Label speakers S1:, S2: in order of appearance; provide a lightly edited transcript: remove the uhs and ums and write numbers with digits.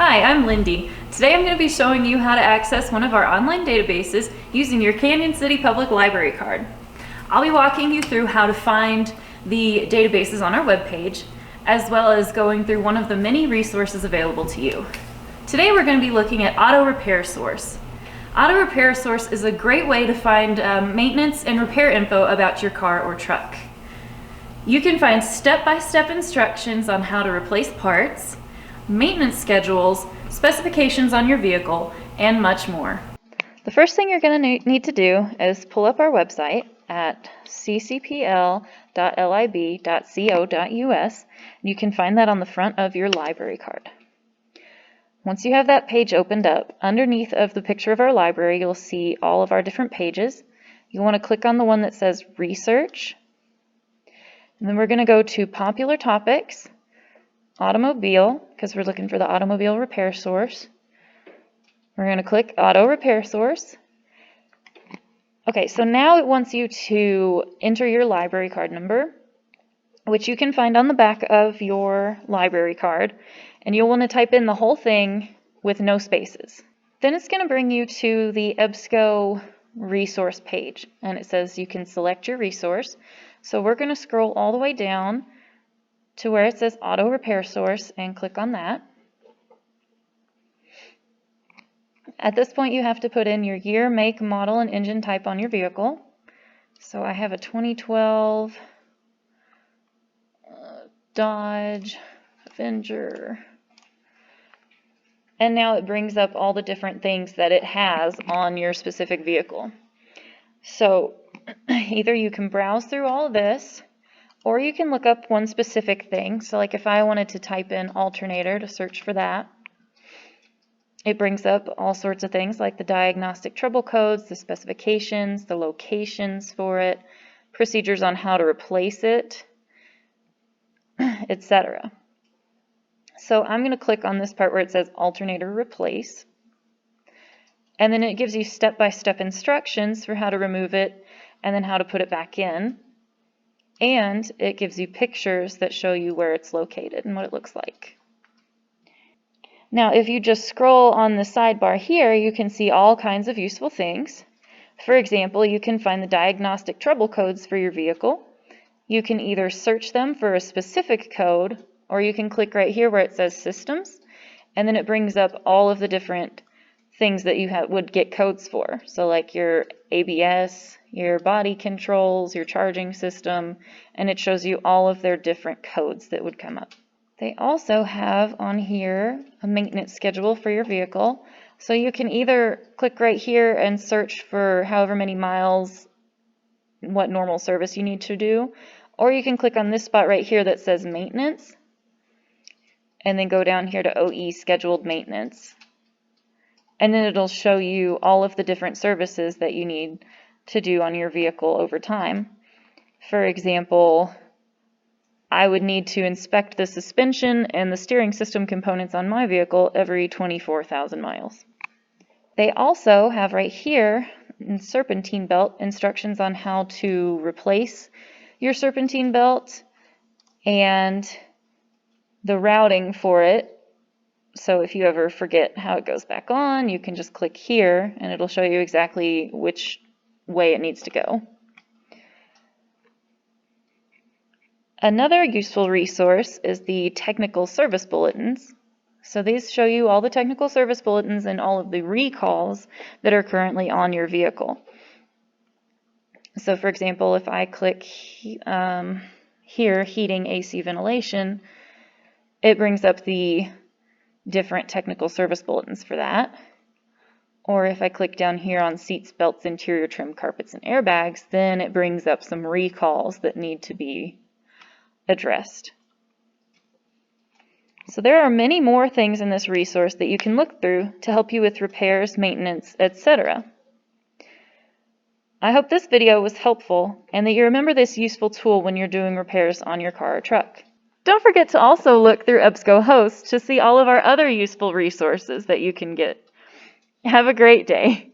S1: Hi, I'm Lindy. Today I'm going to be showing you how to access one of our online databases using your Canyon City Public Library card. I'll be walking you through how to find the databases on our webpage, as well as going through one of the many resources available to you. Today we're going to be looking at Auto Repair Source. Auto Repair Source is a great way to find maintenance and repair info about your car or truck. You can find step-by-step instructions on how to replace parts, maintenance schedules, specifications on your vehicle, and much more. The first thing you're going to need to do is pull up our website at ccpl.lib.co.us. You can find that on the front of your library card. Once you have that page opened up, underneath of the picture of our library, you'll see all of our different pages. You want to click on the one that says Research. And then we're going to go to Popular Topics, Automobile, because we're looking for the automobile repair source. We're going to click Auto Repair Source. Okay, so now it wants you to enter your library card number, which you can find on the back of your library card, and you'll want to type in the whole thing with no spaces. Then it's going to bring you to the EBSCO resource page, and it says you can select your resource. So we're going to scroll all the way down to where it says Auto Repair Source and click on that. At this point you have to put in your year, make, model, and engine type on your vehicle. So I have a 2012 Dodge Avenger. And now it brings up all the different things that it has on your specific vehicle. So either you can browse through all of this, or you can look up one specific thing. So like if I wanted to type in alternator to search for that, it brings up all sorts of things like the diagnostic trouble codes, the specifications, the locations for it, procedures on how to replace it, etc. So I'm going to click on this part where it says alternator replace. And then it gives you step-by-step instructions for how to remove it and then how to put it back in. And it gives you pictures that show you where it's located and what it looks like. Now, if you just scroll on the sidebar here, you can see all kinds of useful things. For example, you can find the diagnostic trouble codes for your vehicle. You can either search them for a specific code, or you can click right here where it says Systems, and then it brings up all of the different things that you would get codes for. So like your ABS, your body controls, your charging system, and it shows you all of their different codes that would come up. They also have on here a maintenance schedule for your vehicle. So you can either click right here and search for however many miles, what normal service you need to do, or you can click on this spot right here that says maintenance, and then go down here to OE scheduled maintenance. And then it'll show you all of the different services that you need to do on your vehicle over time. For example, I would need to inspect the suspension and the steering system components on my vehicle every 24,000 miles. They also have right here in serpentine belt instructions on how to replace your serpentine belt and the routing for it. So if you ever forget how it goes back on, you can just click here and it'll show you exactly which way it needs to go. Another useful resource is the technical service bulletins. So these show you all the technical service bulletins and all of the recalls that are currently on your vehicle. So for example, if I click here, heating, AC, ventilation, it brings up the different technical service bulletins for that. Or if I click down here on seats, belts, interior trim, carpets, and airbags, then it brings up some recalls that need to be addressed. So there are many more things in this resource that you can look through to help you with repairs, maintenance, etc. I hope this video was helpful and that you remember this useful tool when you're doing repairs on your car or truck. Don't forget to also look through EBSCO Host to see all of our other useful resources that you can get. Have a great day.